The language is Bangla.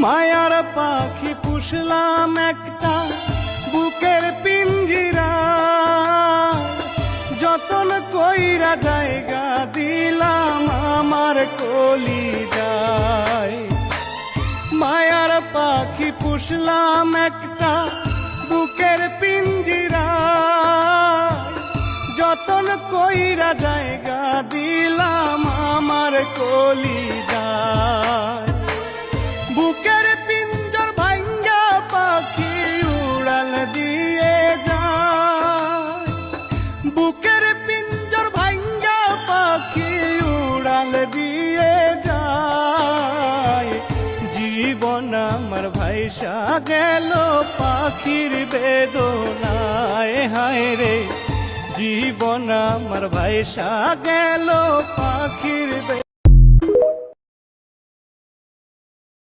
মায়ার পাখি পুষলাম একটা বুকের পিঞ্জিরা, যতন কইরা জায়গা দিলাম আমার কলিজায়। মায়ার পাখি পুষলাম একটা বুকের পিঞ্জিরা, যতন কইরা জায়গা দিলাম আমার কলিজায়। বুকের পিঞ্জর ভাঙ্গা পাখি উড়াল দিয়ে যায়, বুকের পিঞ্জর ভাঙ্গা পাখি উড়াল দিয়ে যায়। জীবন আমার ভাইসা গেল পাখির বেদনায়, হায় রে জীবন আমার ভাইসা গেল পাখির